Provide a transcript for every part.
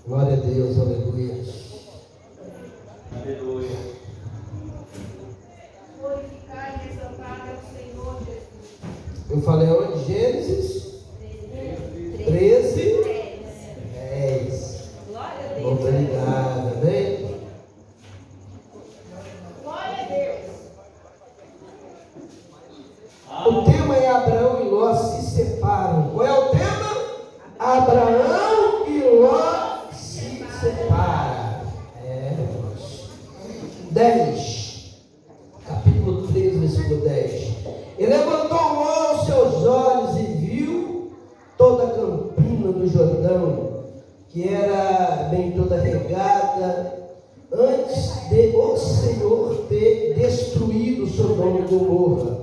Glória a Deus, aleluia. Aleluia. Glorificar e exaltar ao Senhor Jesus. Eu falei onde? Gênesis 13, 10. Glória a Deus. Obrigado, amém? Glória a Deus. O tema é Abraão e Ló se separam. Qual é o tema? Abraão e Ló se separam. 10, capítulo 3, versículo 10. E levantou Ló os seus olhos e viu toda a campina do Jordão, que era bem toda regada, antes de o Senhor ter destruído Sodoma e Gomorra.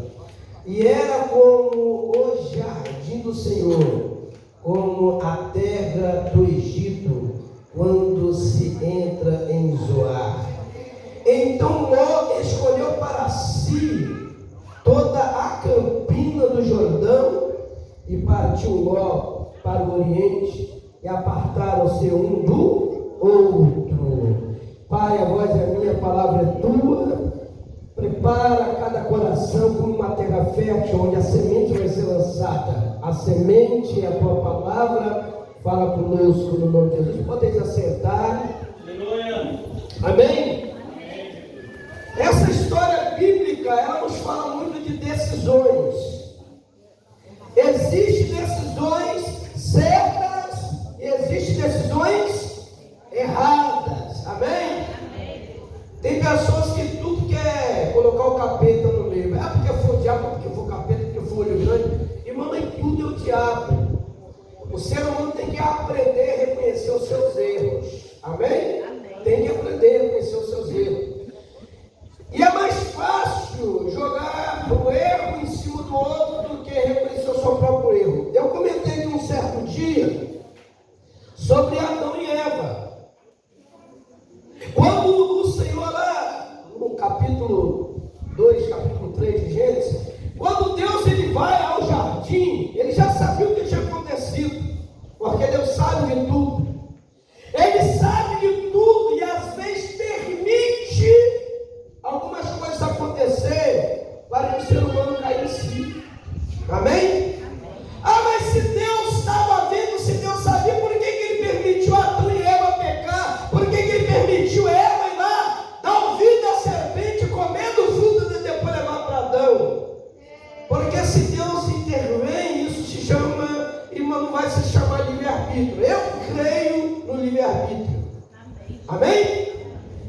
E era como o jardim do Senhor, como a terra do Egito, quando se entra em Zoar. Então Ló escolheu para si toda a campina do Jordão e partiu Ló para o oriente e apartaram-se um do outro. Pai, a voz é minha, a palavra é tua. Prepara cada coração como uma terra fértil, onde a semente vai ser lançada. A semente é a tua palavra. Fala conosco no nome de Jesus. Podem acertar. Aleluia. Amém? Essa história bíblica, ela nos fala muito de decisões. Existem decisões certas e existem decisões erradas. Amém? Tem pessoas que tudo quer colocar o capeta no meio. É porque foi o diabo, porque foi o capeta, porque foi o olho grande. Irmão, nem tudo é o diabo. O ser humano tem que aprender a reconhecer os seus erros. Amém? Tem que aprender a reconhecer os seus erros. E é mais fácil jogar o erro em cima do outro do que reconhecer o seu próprio erro. Eu comentei de um certo dia sobre Adão e Eva. Quando o Senhor lá, no capítulo 2, capítulo 3 de Gênesis, quando Deus ele vai ao jardim, ele já sabia o que tinha acontecido, porque Deus sabe de tudo. Ele sabe de tudo e às vezes permite algumas coisas acontecer para que o ser humano caia em si. Amém? Ah, mas se Deus estava vendo, se Deus sabia, por que ele permitiu Adão e Eva pecar? Por que ele permitiu Eva ir lá, dar ouvido à serpente, comendo o fruto e depois levar para Adão? Porque se Deus intervém, isso se chama, irmão, não vai se chamar livre-arbítrio. Eu creio no livre-arbítrio. Amém?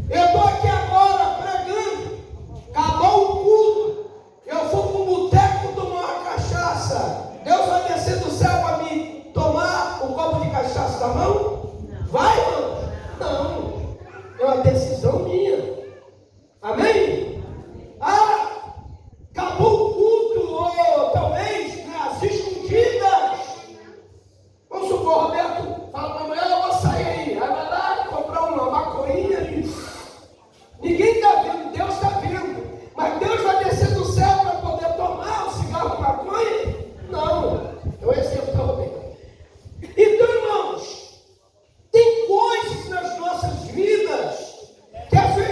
Eu estou aqui agora pregando, acabou o culto, eu fui para um boteco tomar uma cachaça. Deus vai descer do céu para me tomar o copo de cachaça da mão? Não. Vai, irmão? Não. É uma decisão minha. Amém? Ah, acabou o culto, ou talvez as escondidas. Vamos supor, Roberto fala para a mulher, eu vou sair aí. Aí vai lá comprar uma maconhinha ali. Ninguém está vendo, Deus está vendo. Mas Deus vai descer do céu para poder tomar o cigarro de maconha? Não. É um exemplo para Roberto. Então, irmãos, tem coisas nas nossas vidas que às vezes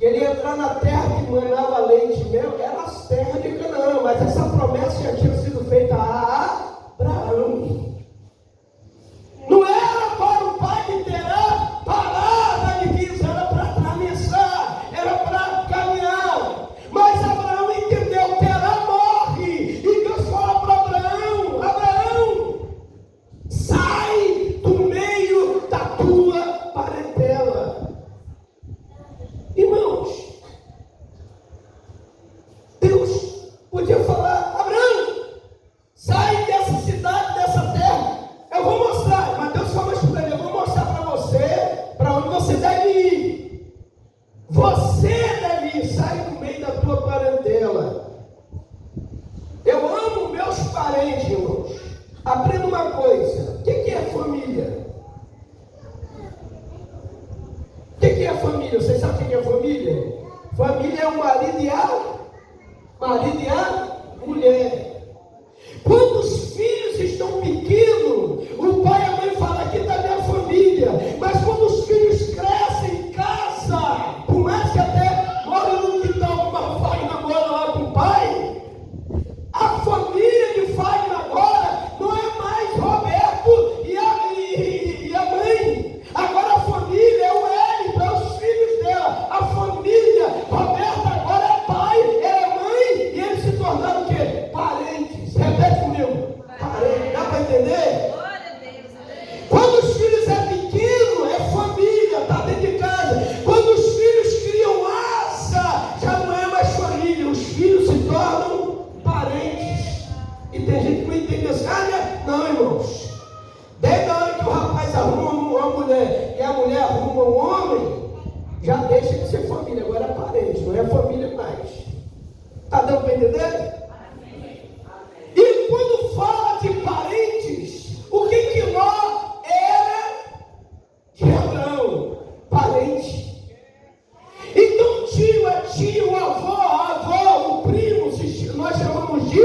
que ele ia entrar na terra que manava leite e mel, era as terras de Canaã, mas essa promessa já tinha sido feita a Abraão. Não era para o pai de Terá parar na divisa, era para atravessar, era para caminhar. Mas Abraão entendeu, Terá morre, e Deus fala para Abraão: Abraão, sai do meio da tua parentela. Irmãos, Deus podia falar: Abraão, sai dessa cidade, dessa terra. Eu vou mostrar, mas Deus falou isso para ele: eu vou mostrar para você para onde você deve ir. Você deve ir, sai do meio da tua parentela. Eu amo meus parentes, irmãos. Aprenda uma coisa: o que é família? O que é família? Vocês sabem o que é família? Família é o marido e a mulher. Quando os filhos estão pequenos, o pai e a mãe falam: aqui está minha família. Mas quando os filhos crescem em casa, por mais que até moram no quintal, uma Fagner mora lá com o pai, a família de Fagner agora não é mais Roberto e a mãe. Agora a família é o Hélio, é os filhos dela. A família, Roberto agora é pai, é mãe, e eles se tornaram o quê? Parentes. Repete comigo. Parentes. Dá para entender? Quando os filhos é pequeno, é família, está dentro de casa. Quando os filhos criam asa, já não é mais família, os filhos se tornam parentes. E tem gente que não entende assim: não, irmãos. Desde a hora que o rapaz arruma uma mulher e a mulher arruma um homem, já deixa de ser família, agora é parente, não é família mais. Está dando para entender? E quando fala de parentes, o que Ló era de Abraão? Parente. Então tio é tio, avó, o primo, nós chamamos de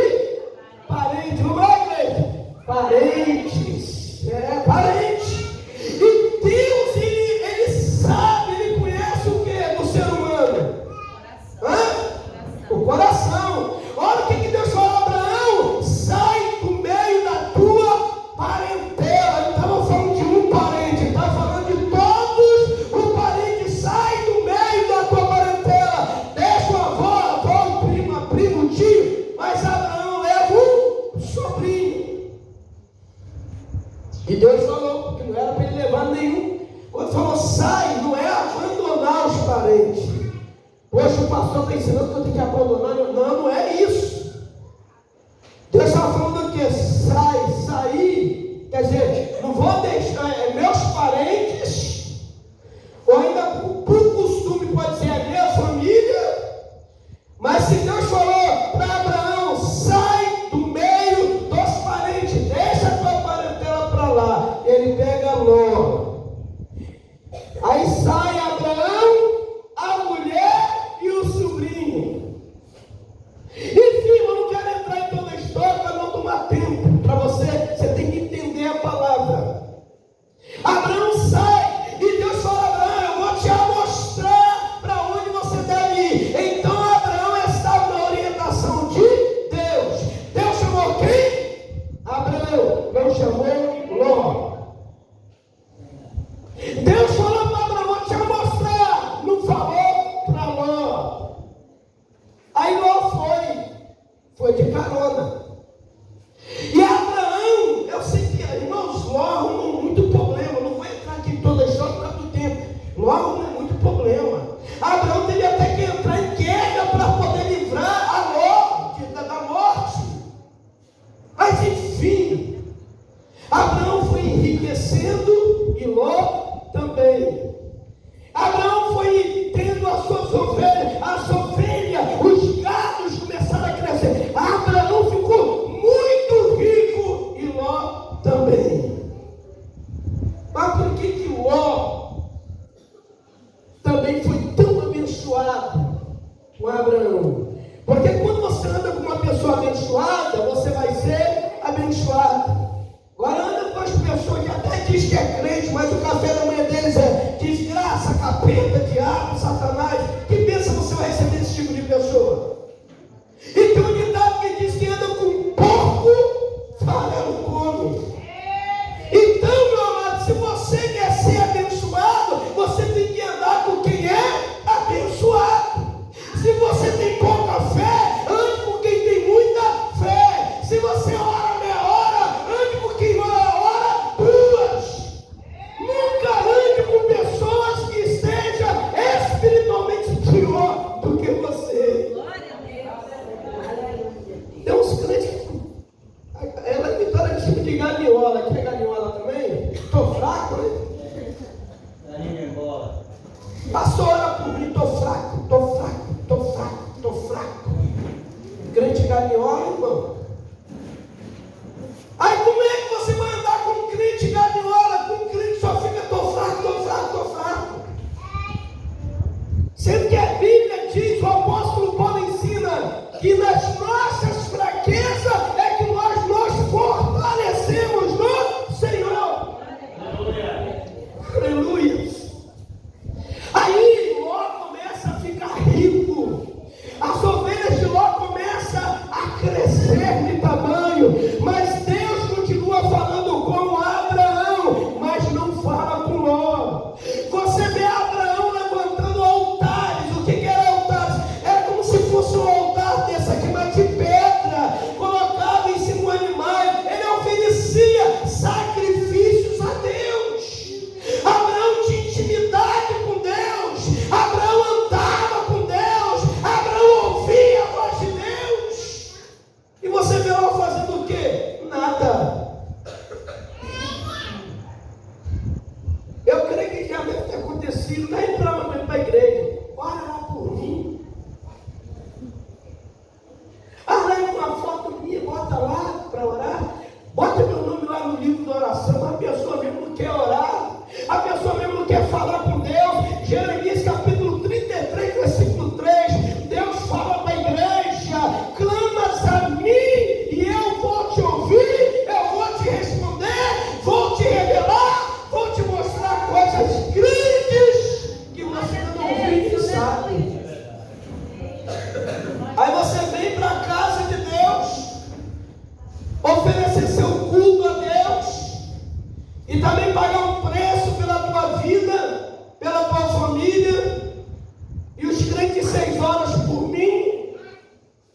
parente. Vamos lá, igreja? Parentes. É parente. E Deus, ele sabe, ele conhece o que do ser humano? O coração. Olha o que Deus falou a Abraão: sai do meio da tua parentela. Ele estava falando de um parente, ele estava falando de todos. O parente sai do meio da tua parentela. Deixa a avó, o primo, o tio. Mas Abraão leva um sobrinho. E Deus falou que não era para ele levar nenhum. Quando falou sai, não é abandonar os parentes. Poxa, o pastor está ensinando que eu tenho que abandonar. Não é isso. Deus está falando que sair, quer dizer, não vou deixar, meus parentes, ou ainda por costume pode ser a minha família, mas se Deus falou para Abraão: sai do meio dos parentes, deixa a tua parentela para lá, ele pega Ló. Aí sai Abraão, a mulher e o sobrinho. Enfim, eu não quero entrar em toda a história para não tomar tempo. Para você tem que entender a palavra. Abraão sai e Deus fala: Abraão, eu vou te mostrar para onde você deve ir. Então Abraão estava na orientação de Deus. Deus chamou quem? Abraão. Deus chamou Ló. Deus falou para Abraão: vou te mostrar. Não falou para Ló. Aí Ló foi de carona. E Abraão, eu sei que irmãos, Ló arrumou muito problema. Não vou entrar aqui em toda a história por causa do tempo. Ló arrumou muito problema. Abraão teve até que entrar em guerra para poder livrar a Ló da morte. Mas enfim, Abraão foi enriquecendo e Ló também. Abraão foi tendo as suas ovelhas, os gados começaram a crescer. Abraão ficou muito rico e Ló também. Mas por que Ló também foi tão abençoado com Abraão? Porque quando você anda com uma pessoa abençoada, você vai ser abençoado. Agora anda com as pessoas que até diz que é crente, mas o café da manhã deles é desgraça, capeta, diabo, satanás. Que estou fraco, estou fraco, estou fraco, estou fraco. Crente galinhola, irmão. Aí como é que você vai andar com um crente galinhola? Com um crente só fica, estou fraco, estou fraco, estou fraco. Sendo que a Bíblia diz, o apóstolo Paulo ensina, que nas nossas fraquezas é que nós nos fortalecemos no Senhor. Aleluia. Aí Ló começa a ficar rico. As ovelhas de Ló começam a crescer de tamanho. Mas Deus continua falando com Abraão, mas não fala com Ló. Você vê Abraão levantando altares. O que era altares? Era como se fosse um altar desse aqui, mas de pedra, colocado em cima do animal. Ele oferecia sacrifícios a Deus. Abraão tinha intimidade com Deus. Abraão andava com Deus. Abraão ouvia a voz de Deus. E você vê Ló fazendo o quê? Nada. Eu creio que já deve ter acontecido. Daí para a igreja. Ora lá por mim. Arranha uma foto minha, bota lá para orar. Bota meu nome lá no livro de oração. A pessoa mesmo não quer orar. A pessoa mesmo não quer falar com Deus. Jeremias capítulo 33, versículo 3. Deus fala para a igreja: clamas a mim e eu vou te ouvir, eu vou te responder, vou te revelar, vou te mostrar coisas grandes que você ainda não ouviu e sabe. Aí você vem para a casa de Deus, oferecer seu culto a Deus e também pagar um preço pela tua vida, pela tua família. E os crentes 6 horas por mim.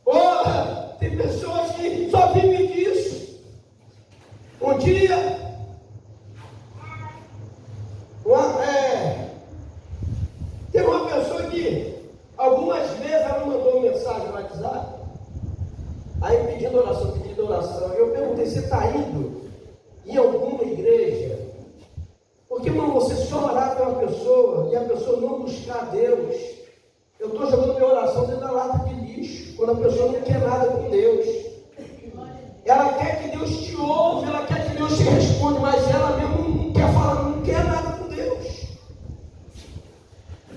Ora, tem pessoas que só vivem disso. Um dia, teve uma pessoa que algumas vezes ela mandou mensagem no WhatsApp, aí pedindo oração. E eu perguntei: você está indo em alguma igreja? Porque, irmão, você só orar pela pessoa e a pessoa não buscar Deus. Eu estou jogando minha oração dentro da lata de lixo, quando a pessoa não quer nada com Deus. Ela quer que Deus te ouve, ela quer que Deus te responda, mas ela mesmo não quer falar, não quer nada com Deus.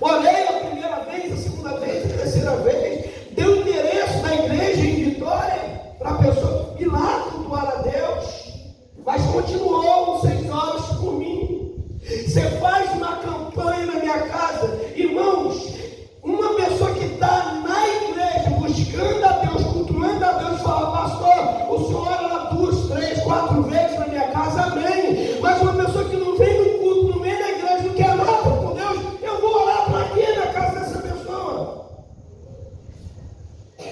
Orei a primeira vez, a segunda vez, a terceira vez, deu o endereço da igreja em Vitória, para a pessoa ir lá cultuar a Deus, mas continuou 6 horas por mim. Você faz uma campanha na minha casa, irmãos. Uma pessoa que está na igreja buscando a Deus, cultuando a Deus, fala: pastor, o senhor ora lá 2, 3, 4 vezes na minha casa, amém. Mas uma pessoa que não vem no culto, não vem na igreja, não quer nada com Deus, eu vou orar para quê na casa dessa pessoa?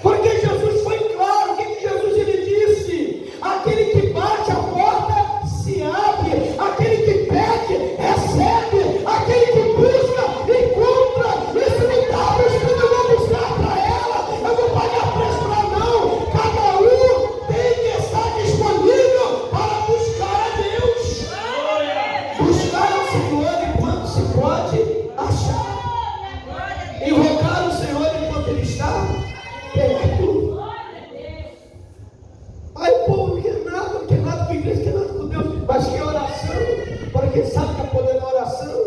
Porque Jesus foi claro. O que Jesus ele disse? Aquele que bate, a porta se abre. Aquele que pede, recebe. Aquele que busca, encontra. E se me dá o Espírito, eu vou buscar para ela. Eu vou pagar preço para não. Cada um tem que estar disponível para buscar a Deus. Buscar ao Senhor enquanto se pode achar. Invocar o Senhor enquanto ele está perto. Aí o povo não quer nada com a igreja, quer nada com Deus, mas quer oração, porque sabe que é poder da oração.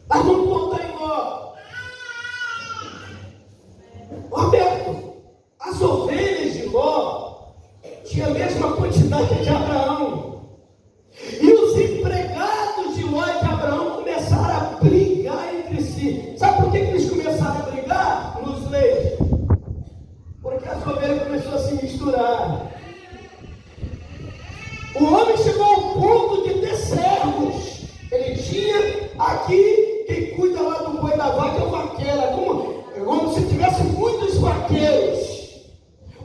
Mas vamos voltar em Ló. Roberto, as ovelhas de Ló tinham a mesma quantidade de Abraão. E os empregados de Ló e de Abraão começaram a brigar entre si. Sabe por que eles começaram a brigar? Nos leis. Porque as ovelhas começaram a se misturar. O homem chegou ao ponto de ter servos. Ele tinha aqui, quem cuida lá do boi da vaca é o vaqueiro. É como se tivesse muitos vaqueiros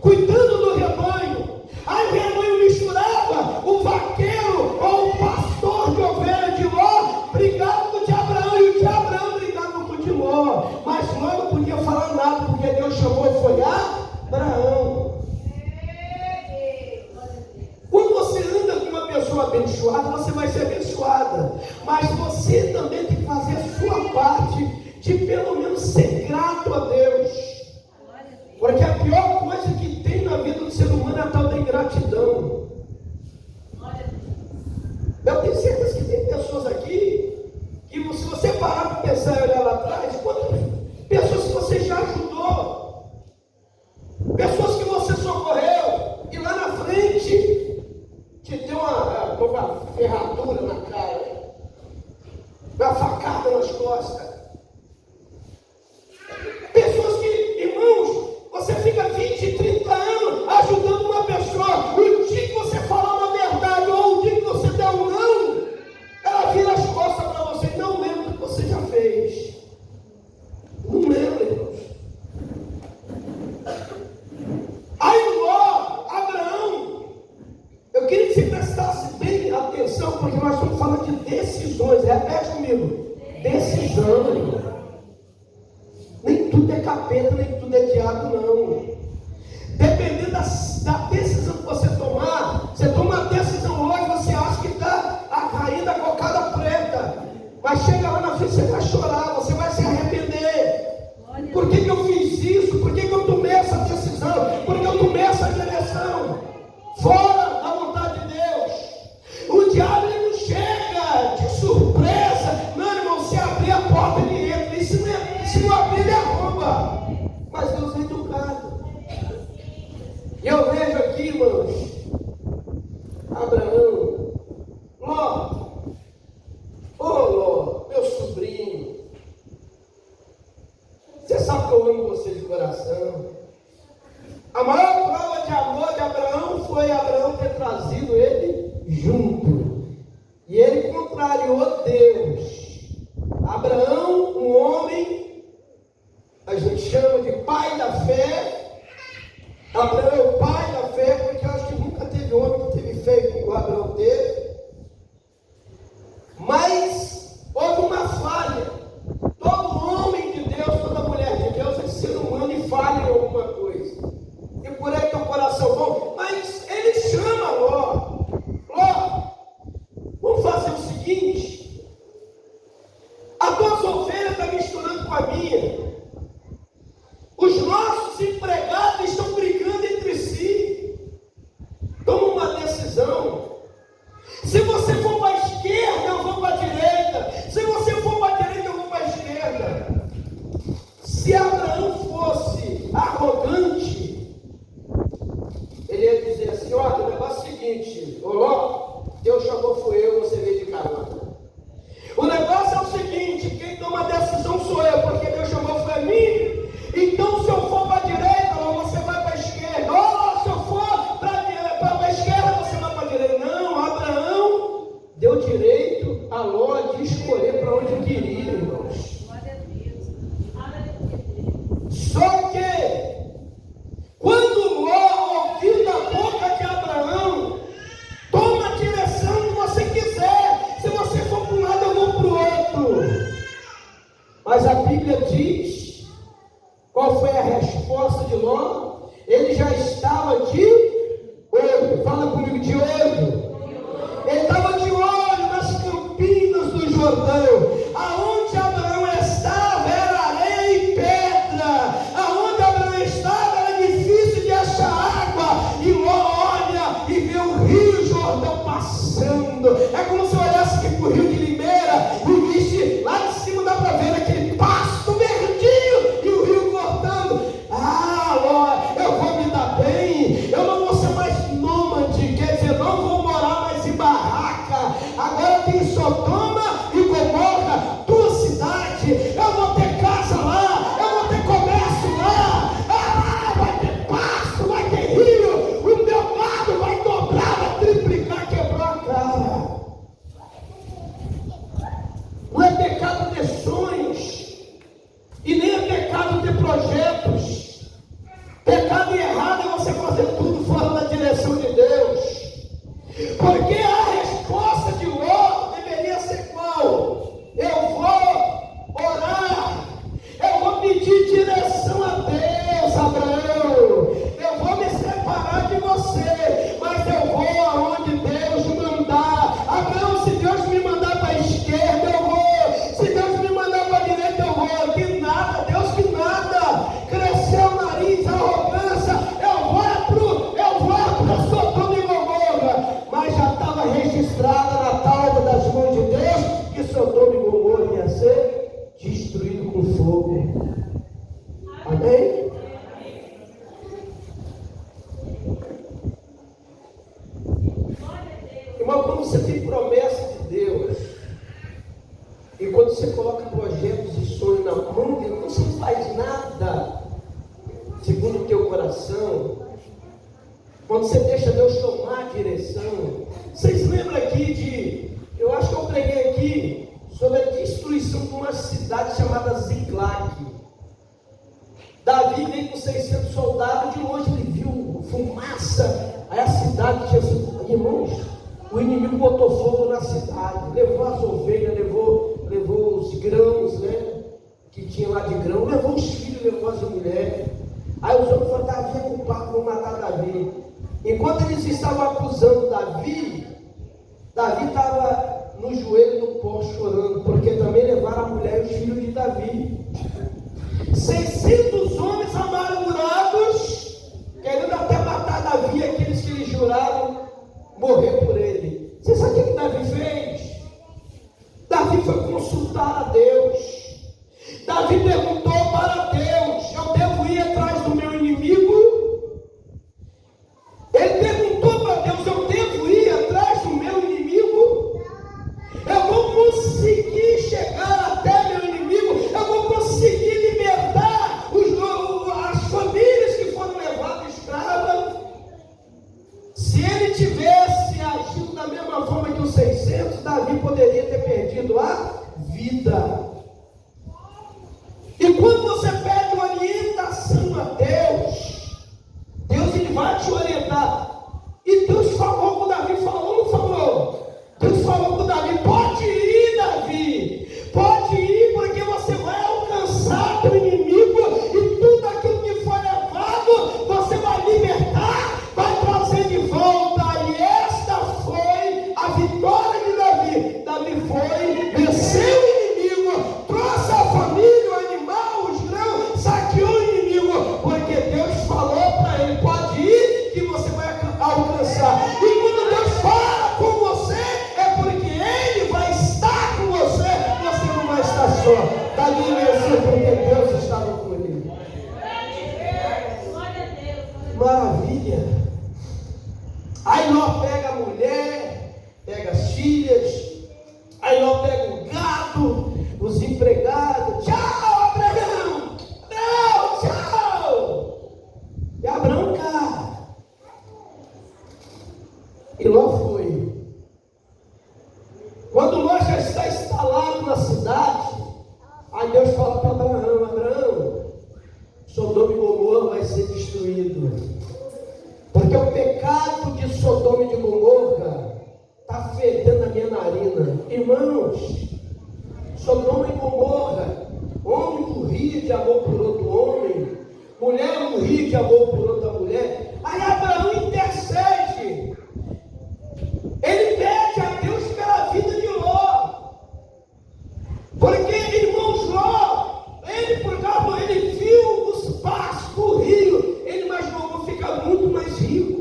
cuidando do rebanho. Aí o rebanho misturava. O vaqueiro ou o pastor de ovelha de Ló brigava com o de Abraão, e o de Abraão brigava com o de Ló. Mas Ló não podia falar nada, porque Deus chamou e foi Abraão. Quando você anda com uma pessoa abençoada, você vai ser abençoada. Mas você também tem que fazer a sua parte pelo menos ser grato a Deus. Porque a pior coisa que tem na vida do ser humano é a tal da ingratidão. Eu tenho certeza que tem pessoas aqui que, se você parar para pensar e olhar lá atrás, quantas pessoas que você já ajudou, pessoas que você socorreu, e lá na frente te deu uma ferradura na cara, uma facada nas costas. Pessoas que, irmãos, você fica 20, 30 anos ajudando uma pessoa. O dia que você falar uma verdade ou o dia que você der um não, ela vira as costas para você e não lembra do que você já fez. Não lembra, irmãos. Aí Abraão, eu queria que você prestasse bem atenção, porque nós estamos falando de decisões. Repete comigo. Decisão, irmão. Nem tudo é capeta, nem tudo é diabo, não. Dependendo da decisão que você tomar, você toma uma decisão hoje, você acha que está caindo a cocada preta. Mas chega lá na frente, você vai chorar, você vai se arrepender. Por que eu fiz isso? Por que eu tomei essa decisão? Por que eu tomei essa direção? Fora da vontade de Deus. O diabo ele não chega de surpresa. Não, irmão, se abrir a porta ele entra. E se não abrir ele arromba. Mas Deus é educado. E eu vejo aqui, irmãos, Abraão, Ló, meu sobrinho. Você sabe que eu amo você de coração. A maior prova de amor de Abraão foi Abraão ter trazido ele junto. E ele contrariou Deus. Abraão, um homem, a gente chama de pai da fé. Abraão é o pai da fé, porque eu acho que nunca teve homem que teve fé como Abraão teve. Mas houve uma falha. Todo homem de Deus, toda mulher de Deus é ser humano e falha em alguma coisa. E por aí tem um coração bom. Mas ele chama Ló, vamos fazer o seguinte: a tua ovelha está misturando com a minha. Os nossos empregados estão brigando entre si. Toma uma decisão. Se você for para a esquerda, eu vou para a direita. Se você for para a direita, eu vou para a esquerda. Se Abraão fosse arrogante, ele ia dizer assim: olha, o negócio é o seguinte, Ló, Deus chamou foi eu, você veio de carona. O negócio é o seguinte, quem toma a decisão sou eu, porque Deus chamou foi a mim. Então, se eu for para a direita, você vai para a esquerda. Ou se eu for para a esquerda, você vai para a direita. Não, Abraão deu direito a Ló de escolher para onde queria, irmãos. Só que, quando Ló ouviu da boca de Abraão, toma a direção que você quiser. Se você for para um lado, eu vou para o outro. Mas a Bíblia diz, qual foi a resposta de Ló? Ele já estava de olho. Fala comigo, de olho. Ele estava de olho nas campinas do Jordão. Aonde Abraão estava era areia e pedra. Aonde Abraão estava era difícil de achar água. E Ló olha e vê o rio Jordão passando. É como se olhasse aqui para o rio de Limeira e visse lá de cima, dá para ver aquele pasto verdinho e o rio cortando. Ah, Ló, eu vou me dar bem. Eu não com fogo. Amém? Irmão, quando você tem promessa de Deus, e quando você coloca projetos e sonhos na mão de Deus, você não faz nada segundo o teu coração. Quando você deixa Deus tomar a direção. Vocês lembram aqui eu acho que eu preguei aqui sobre a destruição de uma cidade chamada Ziklag. Davi veio com 600 soldados, de longe ele viu fumaça, aí a cidade tinha sido, irmãos, o inimigo botou fogo na cidade, levou as ovelhas, levou os grãos, né, que tinha lá de grão, levou os filhos, levou as mulheres. Aí os homens falaram, Davi é culpado, vão matar Davi. Enquanto eles estavam acusando Davi estava no joelho no pó chorando, porque também levaram a mulher e os filhos de Davi. 600 homens amargurados, querendo até matar Davi, aqueles que eles juraram morrer por ele. Você sabe o que Davi fez? Davi foi consultar a Deus. Davi perguntou para Deus: eu devo ir atrás do meu inimigo? Ele perguntou para Deus: eu devo ir atrás do meu inimigo? Eu vou conseguir chegar até meu inimigo? Eu vou conseguir libertar as famílias que foram levadas escravas? Se ele tivesse agido da mesma forma que os 600, Davi poderia ter perdido a vida. E quando você pede orientação a Deus, Deus ele vai te orientar. E Deus falou com Davi, falou ou não falou? Deus falou com Davi: pode ir, Davi, pode ir, porque você vai alcançar teu inimigo, e tudo aquilo que foi levado, você vai libertar, vai trazer de volta. E esta foi a vitória de Davi. Davi foi, venceu o inimigo, trouxe a família, o animal, os grãos, saqueou o inimigo, porque Deus falou para ele: pode ir, que você vai alcançar. E quando Deus fala com você, é porque Ele vai estar com você, você não vai estar só. Davi venceu porque Deus estava com ele. Maravilha. Aí Ló pega a mulher, pega as filhas, aí Ló pega o gado, os empregados. Tchau, Abraão! Abraão, tchau! E Abraão cai. E Ló foi. Quando Ló já está instalado na cidade, aí Deus fala para Abraão: Abraão, Sodoma e Gomorra vai ser destruído. Porque o pecado de Sodoma e de Gomorra está fedendo a minha narina. Irmãos, Sodoma e Gomorra, homem morria de amor por outro homem, mulher morria de amor por outra mulher. Aí Abraão intercede. Ele pede a Deus pela vida de Ló. Porque, irmãos, Ló, ele viu os pastos, o rio, ele imaginou: vou ficar muito mais rico.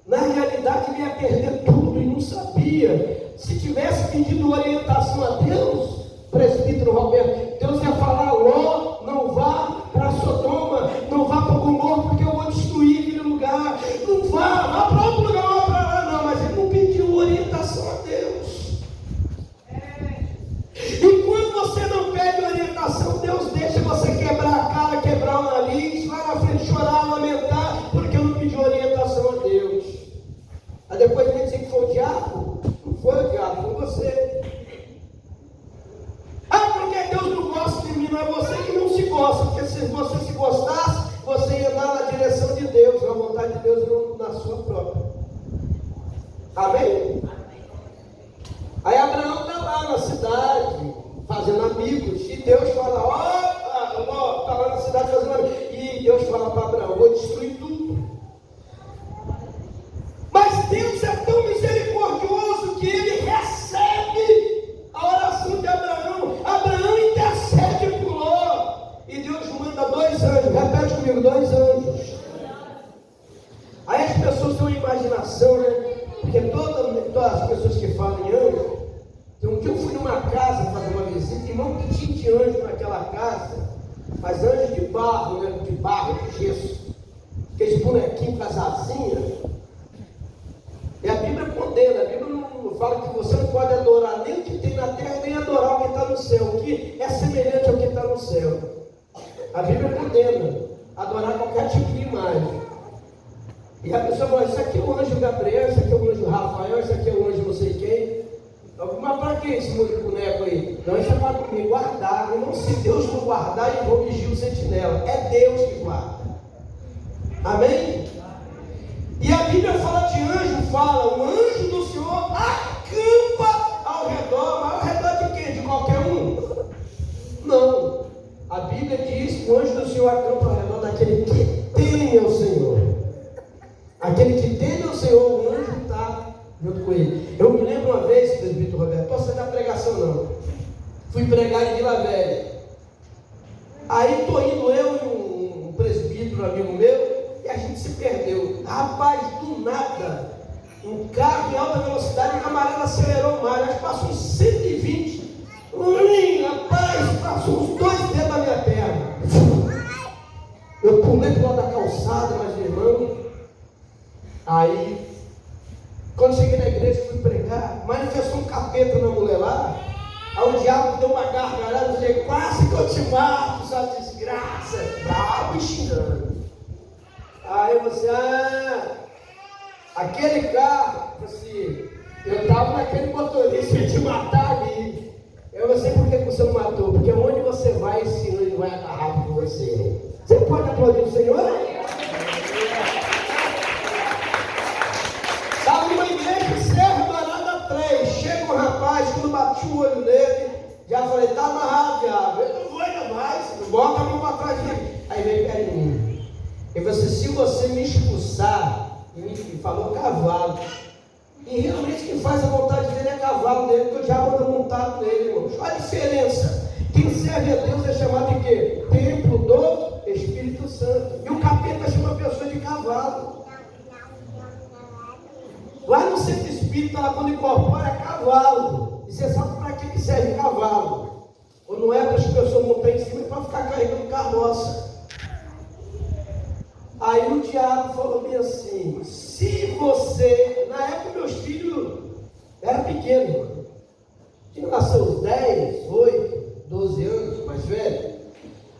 Na realidade, ele ia perder tudo e não sabia. Se tivesse pedido orientação a Deus, presbítero Roberto, Deus ia falar: Ló, não vá para Sodoma, não vá para Gomorra, porque eu vou destruir aquele lugar. Não vá para outro lugar, vá para lá. Não, mas ele não pediu orientação a Deus. E quando você não pede orientação, Deus deixa você quebrar a cara, quebrar o nariz, lá na frente chorar, lamentar, porque eu não pedi orientação a Deus. Aí depois vem dizer que foi o diabo. Não foi o diabo, foi você. Ah, porque Deus não gosta de mim. Não é você que não se gosta, porque se você se gostasse, você ia andar na direção de Deus, na vontade de Deus, não na sua própria. Amém? Aí Abraão está lá na cidade, fazendo amigos, e Deus fala: ó, está lá na cidade fazendo amigos. E Deus fala para Abraão: vou destruir tudo. Mas Deus é tão misericordioso que ele recebe a oração de Abraão. Abraão intercede por Ló, e Deus manda 2 anjos. Repete comigo: 2 anjos. Aí as pessoas têm uma imaginação, né? Porque todas as pessoas que falam em anjo, um dia eu fui numa casa fazer uma visita, irmão, que tinha de anjo naquela a casa, mas anjos de barro, né? De barro, de gesso, aqueles bonequinhos com as asinhas. E a Bíblia condena, a Bíblia não fala que você não pode adorar nem o que tem na terra, nem adorar o que está no céu, o que é semelhante ao que está no céu. A Bíblia condena adorar qualquer tipo de imagem. E a pessoa fala, isso aqui é o anjo Gabriel, isso aqui é o anjo Rafael, isso aqui é o anjo não sei quem. Mas para que esse boneco aí? Não, isso é para me guardar. Irmão, se Deus não guardar, eu vou vigiar o sentinela. É Deus que guarda. Amém? E a Bíblia fala de anjo, fala, o anjo do Senhor acampa ao redor. Mas ao redor de quem? De qualquer um? Não. A Bíblia diz que o anjo do Senhor acampa ao redor daquele que teme ao Senhor. Aquele que teme ao Senhor, o anjo está junto com ele. Eu me lembro uma vez, presbítero Roberto, não estou saindo da pregação não. Fui pregar em Vila Velha. Aí estou indo eu e um presbítero, amigo meu, e a gente se perdeu. Rapaz, do nada, um carro em alta velocidade, o camarada acelerou mais, acho que passou uns 120. Rapaz, passou uns 2 dedos na minha perna. Eu pulei pro lado da calçada, mas meu irmão. Aí, quando cheguei na igreja, fui pregar, manifestou um capeta na mulher lá. Aí o diabo deu uma gargalhada, eu falei, quase que eu te mato, sua desgraça. Bravo e xingando. Aí você, aquele carro, assim, eu estava naquele motorista, ia te matar ali. Eu sei por que você não matou, porque onde você vai, esse anjo vai agarrar com você. Você pode aplaudir o Senhor? Estava numa igreja, Serra Dourada 3, chega um rapaz, quando bati o olho nele, já falei, tá amarrado, diabo. Eu não vou ainda mais, bota a mão para trás dele. Aí veio perto de mim. Ele falou assim, se você me expulsar, e me falou cavalo. E realmente quem faz a vontade dele é cavalo dele, porque o diabo anda montado nele, irmãos. Olha a diferença. Quem serve a Deus é chamado de quê? Templo do Espírito Santo. E o capeta chama a pessoa de cavalo. Lá no centro espírita, lá quando incorpora, é cavalo. E você sabe para que serve cavalo? Ou não é para as pessoas montar em cima, é para ficar carregando carroça. Aí o diabo falou bem assim, se você, na época meus filhos eram pequenos, tinha nasceu uns 10, 8, 12 anos, mais velho.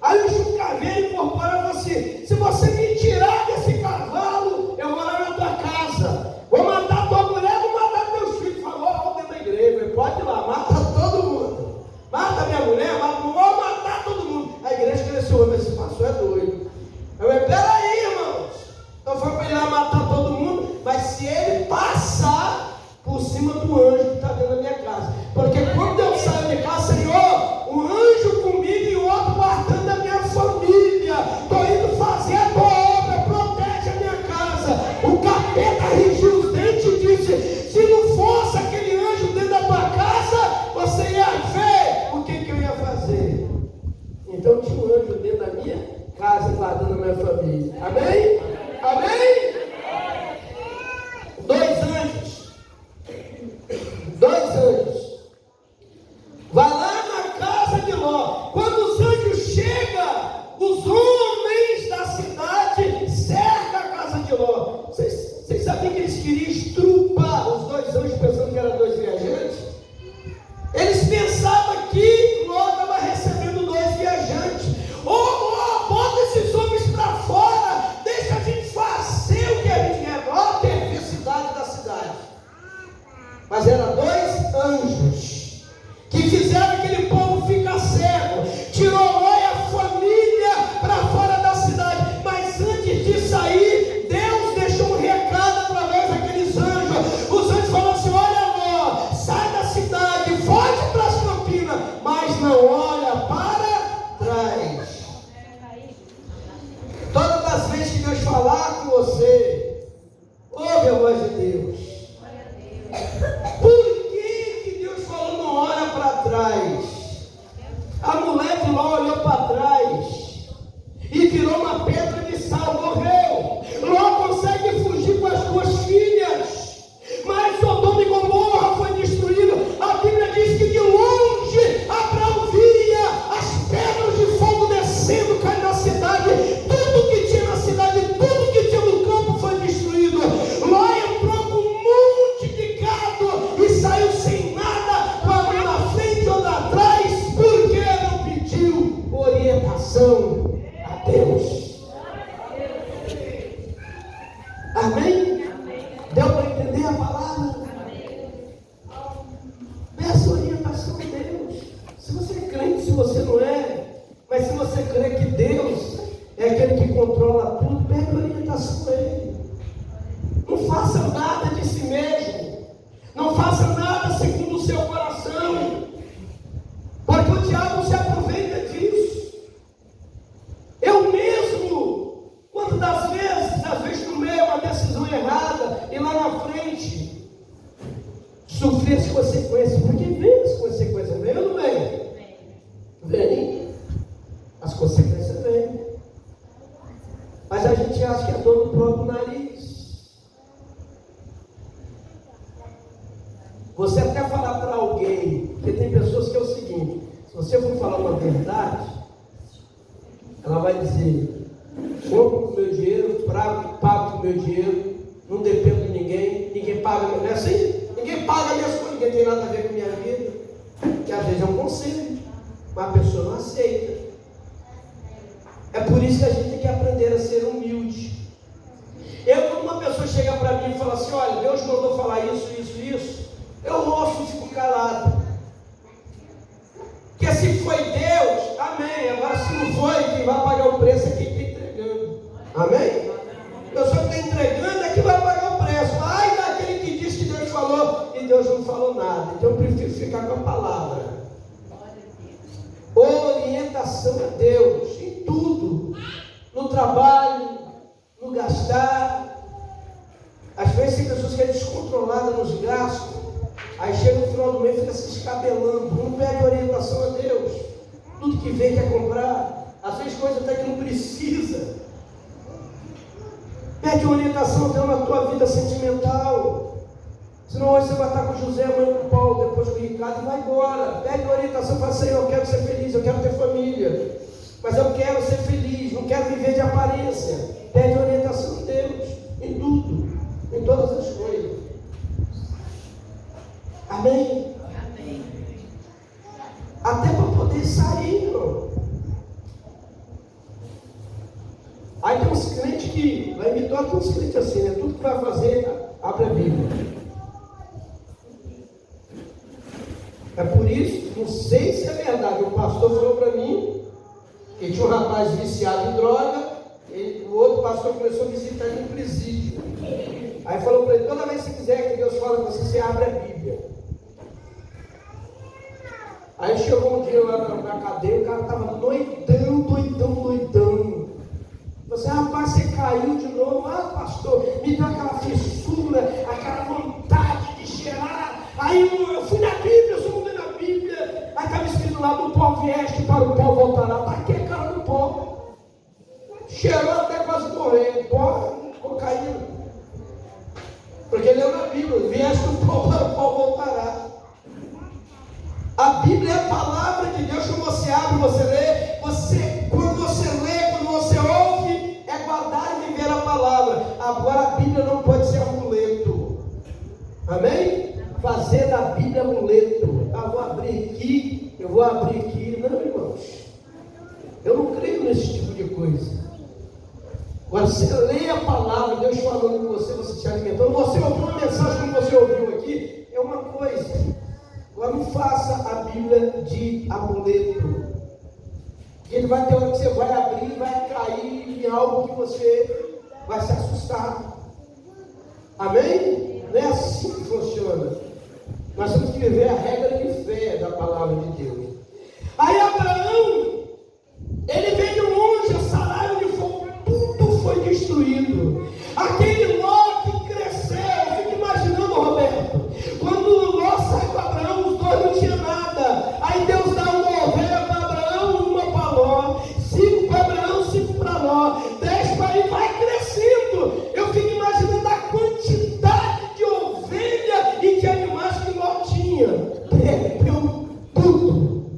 Aí o chucaveiro incorpora você, se você me tirar desse cavalo, eu vou lá na tua casa, vou matar tua mulher, vou matar teus filhos. Falou, ó, dentro da igreja, pode ir lá, mata todo mundo, mata minha mulher, vou matar todo mundo. A igreja cresceu, esse pastor é doido. Eu falei, peraí, irmãos. Então foi para ele lá matar todo mundo, mas se ele passar por cima do anjo que está dentro da minha casa. Porque quando eu saio de casa, Senhor, um anjo comigo e o outro guardando a minha família. Estou indo fazer a tua obra, protege a minha casa. O capeta rigiu os dentes e disse, se não fosse aquele anjo dentro da tua casa, você ia ver o que eu ia fazer. Então tinha um anjo dentro da minha casa guardando a minha família. Amém? Amém? 2 anjos. 2 anjos. Vai lá na casa de Ló. Quando os anjos chegam, os homens da cidade cercam a casa de Ló. Vocês sabiam que eles queriam estrupar os 2 anjos pensando que eram 2 viajantes? Eles pensavam que Ló estava recebendo 2 viajantes. Bota esses homens para fora, deixa oração a Deus. Amém? Deu para entender a palavra? Peça orientação a Deus. Se você é crente, se você não é, mas se você crê que Deus é aquele que controla tudo, pegue orientação a Ele. Não faça nada de si mesmo. Não faça nada segundo o seu coração. Porque o diabo se aproveita disso. Eu mesmo, quando às vezes tomei uma decisão errada e lá na frente sofri as consequências. Porque vem as consequências, vem ou não vem? Vem. As consequências vêm. Mas a gente acha que é dono do próprio nariz. Você até falar para alguém, porque tem pessoas que é o seguinte: se você for falar uma verdade, ela vai dizer: compro com o meu dinheiro, pago com o meu dinheiro, não dependo de ninguém paga, não é assim? Ninguém paga minhas coisas, ninguém tem nada a ver com a minha vida. Que às vezes é um conselho, mas a pessoa não aceita. É por isso que a gente tem que aprender a ser humilde. Quando uma pessoa chega para mim e fala assim: olha, Deus mandou falar isso, eu ouço e fico calado. Porque se foi Deus, amém. Agora se não foi, quem vai pagar o preço é quem está entregando. Amém? A pessoa que está entregando é que vai pagar o preço. Ai daquele que disse que Deus falou e Deus não falou nada. Então eu prefiro ficar com a palavra. Orientação a Deus em tudo, no trabalho, no gastar. Às vezes tem pessoas que é descontrolada nos gastos, aí chega no final do mês e fica se escabelando, não pede orientação a Deus. Tudo que vem quer comprar, às vezes coisa até que não precisa. Pede orientação a Deus na tua vida sentimental. Senão hoje você vai estar com José, amanhã com Paulo, depois com o Ricardo e vai embora. Pede orientação e fala: Senhor, eu quero ser feliz, eu quero ter família, mas eu quero ser feliz, não quero viver de aparência. Pede orientação a Deus em tudo, em todas as coisas. Amém? Amém. Até para poder sair, irmão. Aí tem uns crentes que, lá em Vitória tem uns crentes assim, né? Tudo que vai fazer, abre a Bíblia. É por isso, não sei se é verdade, o pastor falou para mim que tinha um rapaz viciado em droga, o outro pastor começou a visitar ele no presídio. Aí falou para ele: toda vez que você quiser que Deus fale com você, você abre a Bíblia. Aí chegou um dia lá na cadeia, o cara estava doidão. Você: rapaz, você caiu de novo. Ah, pastor, me deu aquela fissura, aquela vontade de cheirar. Aí eu fui na Bíblia, eu só mudei na Bíblia. Aí estava escrito lá: do pó vieste, para o pó voltará. Para que, cara, do pó? Cheirou até quase morrer. Pó, cocaína. Porque leu na Bíblia: vieste do pó, para o pó voltará. A Bíblia é a palavra de Deus. Quando você abre, você lê. Quando você lê, quando você ouve, é guardar e viver a palavra. Agora a Bíblia não pode ser amuleto. Amém? Fazer da Bíblia amuleto. Eu vou abrir aqui. Não, irmãos. Eu não creio nesse tipo de coisa. Agora você lê a palavra, Deus falando com você, você se alimentando. Você ouviu uma mensagem como você ouviu aqui, é uma coisa. Agora não faça a Bíblia de amuleto. Ele vai ter hora que você vai abrir e vai cair em algo que você vai se assustar. Amém? Não é assim que funciona. Nós temos que viver a regra de fé da palavra de Deus. Aí Abraão, ele veio longe, a salário de fogo, tudo foi destruído. Aquele Ló que cresceu, eu fico imaginando, Roberto, quando Ló sai com Abraão, os dois não tinham nada. Aí Deus dá uma ovelha para Abraão e uma para Ló. 5 para Abraão, 5 para Ló. 10 para ele, vai crescendo. Eu fico imaginando a quantidade de ovelha e de animais que Ló tinha. Perdeu tudo.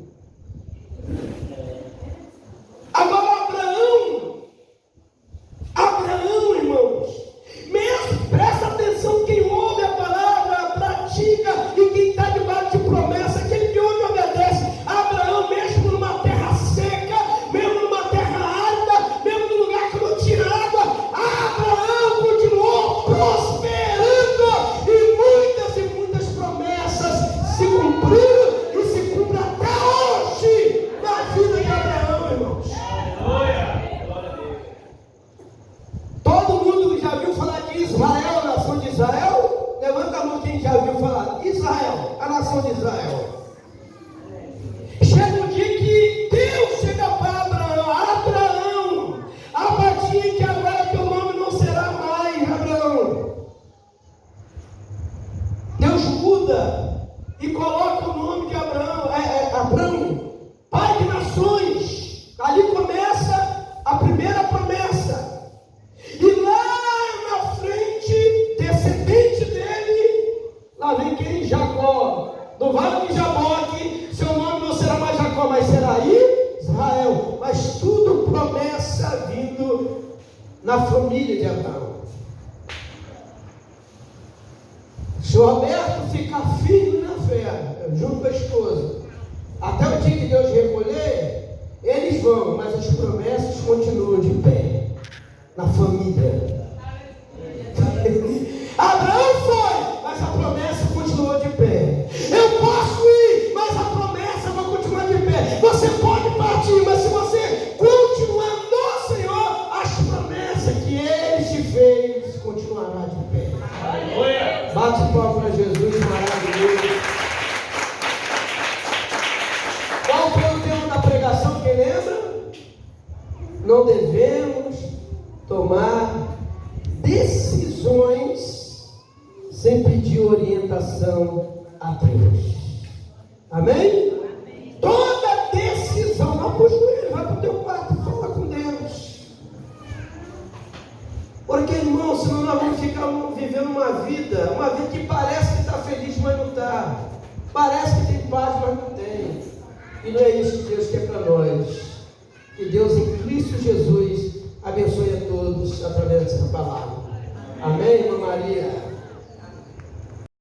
na família de Adão. Se o Roberto ficar firme na fé, junto com a esposa, até o dia que Deus recolher, eles vão, mas as promessas continuam de pé na família. Abraão foi, mas a promessa continuou de pé. Eu posso ir, mas a promessa vai continuar de pé. Você pode partir, mas se você continuar no Senhor, as promessas que Ele te fez continuará de pé. Bate palma para Jesus, maravilhoso. Qual foi o tema da pregação? Quem lembra? Não devemos tomar decisões sem pedir orientação a Deus. Amém? Toda decisão, não puxa ele, vai para o teu quarto, fala com Deus. Porque, irmão, senão nós vamos ficar vivendo uma vida que parece que está feliz, mas não está. Parece que tem paz, mas não tem. E não é isso que Deus quer para nós. Que Deus em Cristo Jesus abençoe a todos através dessa palavra. Amém, irmã Maria?